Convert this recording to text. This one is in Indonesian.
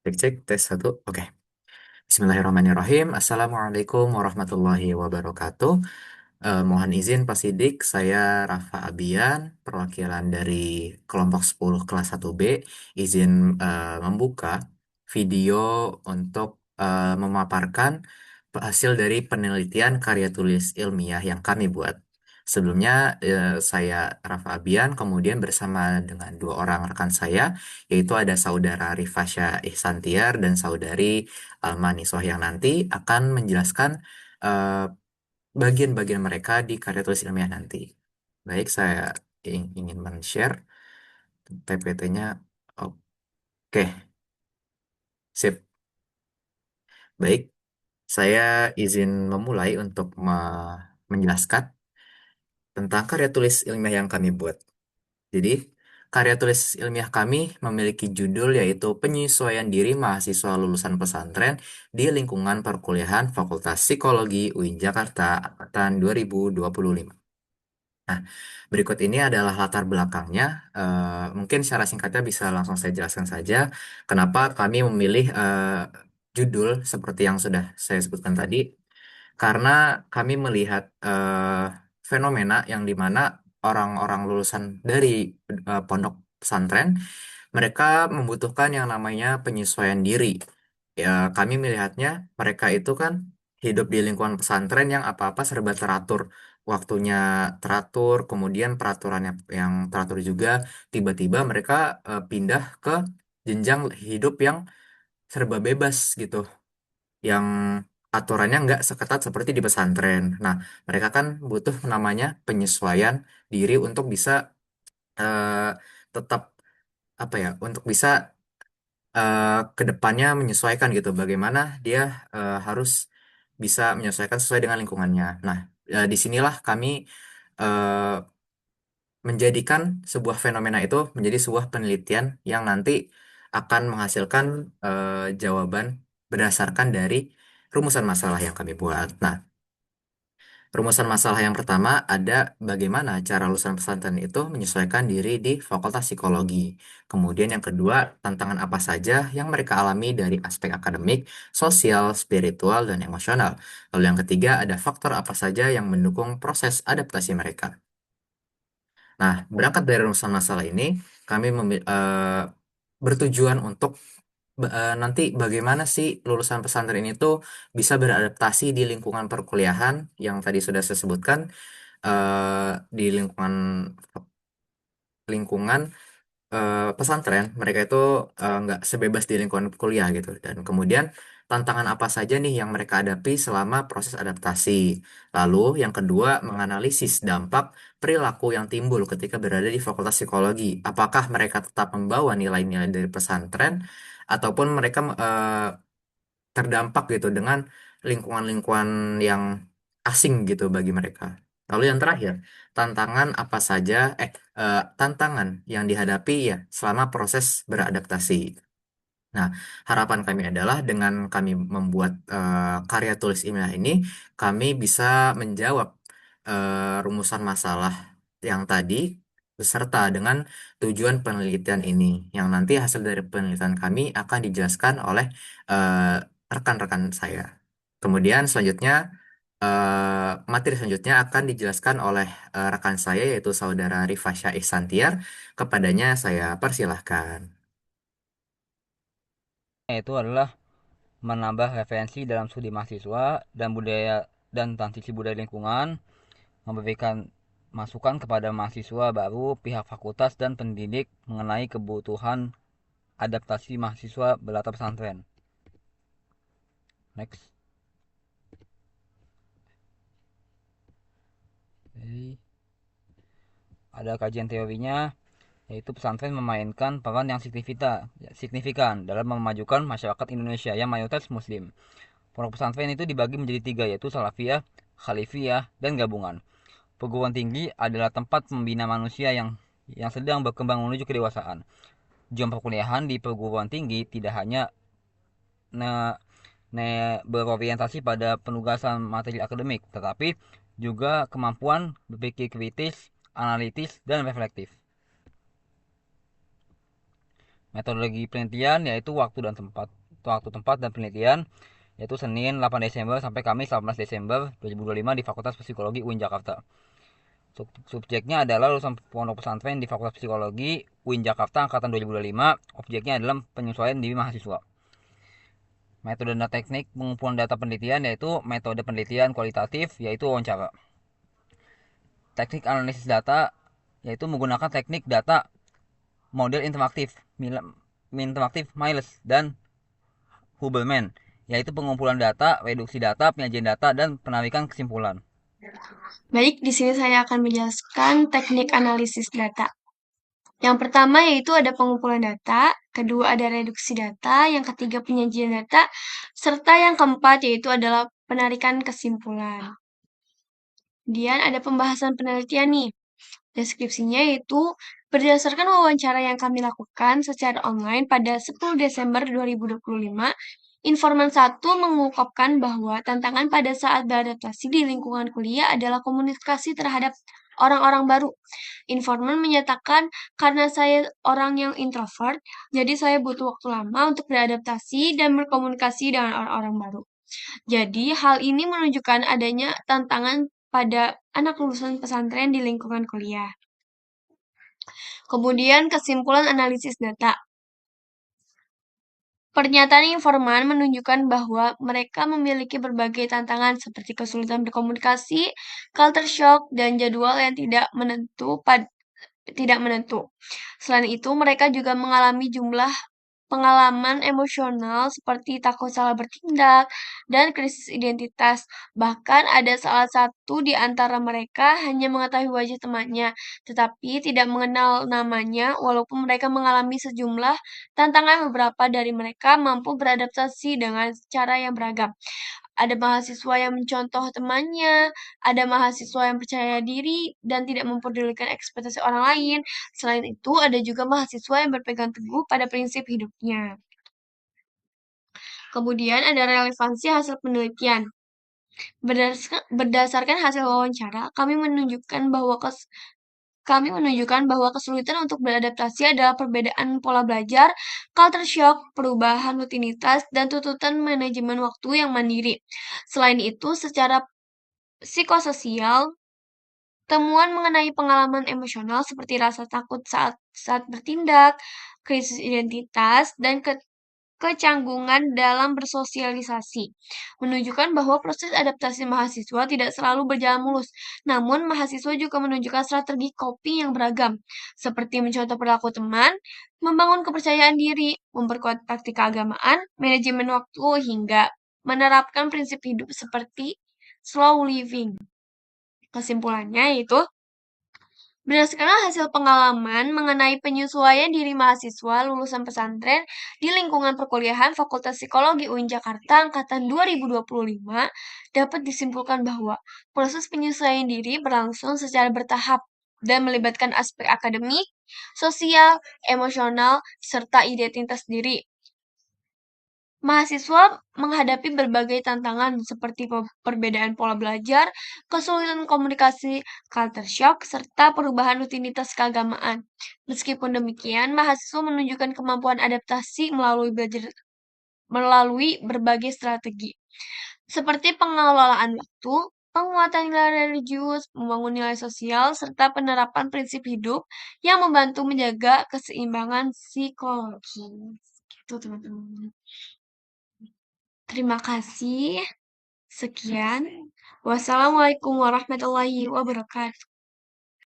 Cek cek tes satu. Oke. Bismillahirrahmanirrahim. Assalamualaikum warahmatullahi wabarakatuh. Mohon izin Pak Sidik, saya Rafa Abian, perwakilan dari kelompok 10 kelas 1B, izin membuka video untuk memaparkan hasil dari penelitian karya tulis ilmiah yang kami buat. Sebelumnya saya Rafa Abian, kemudian bersama dengan dua orang rekan saya, yaitu ada saudara Rifasya Ihsantiar dan saudari Alma Niswah yang nanti akan menjelaskan eh, bagian-bagian mereka di karya tulis ilmiah nanti. Baik, saya ingin men-share PPT-nya. Oke, sip. Baik, saya izin memulai untuk menjelaskan tentang karya tulis ilmiah yang kami buat. Jadi, karya tulis ilmiah kami memiliki judul yaitu Penyesuaian Diri Mahasiswa Lulusan Pesantren di Lingkungan Perkuliahan Fakultas Psikologi UIN Jakarta Angkatan 2025. Nah, berikut ini adalah latar belakangnya. Mungkin secara singkatnya bisa langsung saya jelaskan saja kenapa kami memilih judul seperti yang sudah saya sebutkan tadi. Karena kami melihat fenomena yang dimana orang-orang lulusan dari pondok pesantren, mereka membutuhkan yang namanya penyesuaian diri. Ya, kami melihatnya mereka itu kan hidup di lingkungan pesantren yang apa-apa serba teratur. Waktunya teratur, kemudian peraturannya yang teratur juga. Tiba-tiba mereka pindah ke jenjang hidup yang serba bebas gitu, yang aturannya nggak seketat seperti di pesantren. Nah, mereka kan butuh namanya penyesuaian diri untuk bisa eh, tetap apa ya, untuk bisa ke depannya menyesuaikan gitu. Bagaimana dia harus bisa menyesuaikan sesuai dengan lingkungannya. Nah, disinilah kami eh, menjadikan sebuah fenomena itu menjadi sebuah penelitian yang nanti akan menghasilkan jawaban berdasarkan dari rumusan masalah yang kami buat. Nah, rumusan masalah yang pertama ada bagaimana cara lulusan pesantren itu menyesuaikan diri di Fakultas Psikologi. Kemudian yang kedua, tantangan apa saja yang mereka alami dari aspek akademik, sosial, spiritual, dan emosional. Lalu yang ketiga, ada faktor apa saja yang mendukung proses adaptasi mereka. Nah, berangkat dari rumusan masalah ini, kami bertujuan untuk nanti bagaimana sih lulusan pesantren ini tuh bisa beradaptasi di lingkungan perkuliahan yang tadi sudah saya sebutkan, di lingkungan lingkungan pesantren mereka itu nggak sebebas di lingkungan kuliah gitu, dan kemudian tantangan apa saja nih yang mereka hadapi selama proses adaptasi. Lalu yang kedua, menganalisis dampak perilaku yang timbul ketika berada di Fakultas Psikologi. Apakah mereka tetap membawa nilai-nilai dari pesantren ataupun mereka terdampak gitu dengan lingkungan-lingkungan yang asing gitu bagi mereka. Lalu yang terakhir, tantangan apa saja, tantangan yang dihadapi ya selama proses beradaptasi. Nah, harapan kami adalah dengan kami membuat karya tulis ilmiah ini, kami bisa menjawab rumusan masalah yang tadi beserta dengan tujuan penelitian ini, yang nanti hasil dari penelitian kami akan dijelaskan oleh rekan-rekan saya. Kemudian selanjutnya, materi selanjutnya akan dijelaskan oleh rekan saya yaitu saudara Rifasya Ihsantiar. Kepadanya saya persilahkan. Itu adalah menambah referensi dalam studi mahasiswa dan budaya dan transisi budaya lingkungan, memberikan masukan kepada mahasiswa baru, pihak fakultas dan pendidik mengenai kebutuhan adaptasi mahasiswa berlatar pesantren. Next. Oke. Ada kajian teorinya, yaitu pesantren memainkan peran yang signifikan dalam memajukan masyarakat Indonesia yang mayoritas muslim. Pondok pesantren itu dibagi menjadi tiga, yaitu salafiyah, khalifiyah, dan gabungan. Perguruan tinggi adalah tempat membina manusia yang sedang berkembang menuju kedewasaan. Jam perkuliahan di perguruan tinggi tidak hanya ne, berorientasi pada penugasan materi akademik, tetapi juga kemampuan berpikir kritis, analitis, dan reflektif. Metodologi penelitian yaitu waktu dan tempat. Waktu, tempat, dan penelitian yaitu Senin 8 Desember sampai Kamis 18 Desember 2025 di Fakultas Psikologi UIN Jakarta. Subjeknya adalah lulusan pondok pesantren di Fakultas Psikologi UIN Jakarta angkatan 2025. Objeknya adalah penyesuaian diri mahasiswa. Metode dan teknik pengumpulan data penelitian yaitu metode penelitian kualitatif yaitu wawancara. Teknik analisis data yaitu menggunakan teknik data model interaktif Miles dan Hubbleman, yaitu pengumpulan data, reduksi data, penyajian data, dan penarikan kesimpulan. Baik, di sini saya akan menjelaskan teknik analisis data. Yang pertama yaitu ada pengumpulan data, kedua ada reduksi data, yang ketiga penyajian data, serta yang keempat yaitu adalah penarikan kesimpulan. Kemudian ada pembahasan penelitian nih. Deskripsinya yaitu berdasarkan wawancara yang kami lakukan secara online pada 10 Desember 2025, informan 1 mengungkapkan bahwa tantangan pada saat beradaptasi di lingkungan kuliah adalah komunikasi terhadap orang-orang baru. Informan menyatakan, karena saya orang yang introvert, jadi saya butuh waktu lama untuk beradaptasi dan berkomunikasi dengan orang-orang baru. Jadi, hal ini menunjukkan adanya tantangan pada anak lulusan pesantren di lingkungan kuliah. Kemudian kesimpulan analisis data. Pernyataan informan menunjukkan bahwa mereka memiliki berbagai tantangan seperti kesulitan berkomunikasi, culture shock, dan jadwal yang tidak menentu. Selain itu, mereka juga mengalami jumlah pengalaman emosional seperti takut salah bertindak dan krisis identitas. Bahkan ada salah satu di antara mereka hanya mengetahui wajah temannya, tetapi tidak mengenal namanya walaupun mereka mengalami sejumlah tantangan. Beberapa dari mereka mampu beradaptasi dengan cara yang beragam. Ada mahasiswa yang mencontoh temannya, ada mahasiswa yang percaya diri dan tidak mempedulikan ekspektasi orang lain. Selain itu, ada juga mahasiswa yang berpegang teguh pada prinsip hidupnya. Kemudian ada relevansi hasil penelitian. Berdasarkan hasil wawancara, kami menunjukkan bahwa kesulitan untuk beradaptasi adalah perbedaan pola belajar, culture shock, perubahan rutinitas, dan tuntutan manajemen waktu yang mandiri. Selain itu, secara psikososial, temuan mengenai pengalaman emosional seperti rasa takut saat bertindak, krisis identitas, dan kecanggungan dalam bersosialisasi, menunjukkan bahwa proses adaptasi mahasiswa tidak selalu berjalan mulus. Namun, mahasiswa juga menunjukkan strategi coping yang beragam, seperti mencontoh perilaku teman, membangun kepercayaan diri, memperkuat praktik keagamaan, manajemen waktu, hingga menerapkan prinsip hidup seperti slow living. Kesimpulannya yaitu, berdasarkan hasil pengalaman mengenai penyesuaian diri mahasiswa lulusan pesantren di lingkungan perkuliahan Fakultas Psikologi UIN Jakarta angkatan 2025, dapat disimpulkan bahwa proses penyesuaian diri berlangsung secara bertahap dan melibatkan aspek akademik, sosial, emosional, serta identitas diri. Mahasiswa menghadapi berbagai tantangan seperti perbedaan pola belajar, kesulitan komunikasi, culture shock, serta perubahan rutinitas keagamaan. Meskipun demikian, mahasiswa menunjukkan kemampuan adaptasi melalui berbagai strategi, seperti pengelolaan waktu, penguatan nilai religius, membangun nilai sosial, serta penerapan prinsip hidup yang membantu menjaga keseimbangan psikologi. Gitu, teman-teman. Terima kasih. Sekian. Wassalamualaikum warahmatullahi wabarakatuh.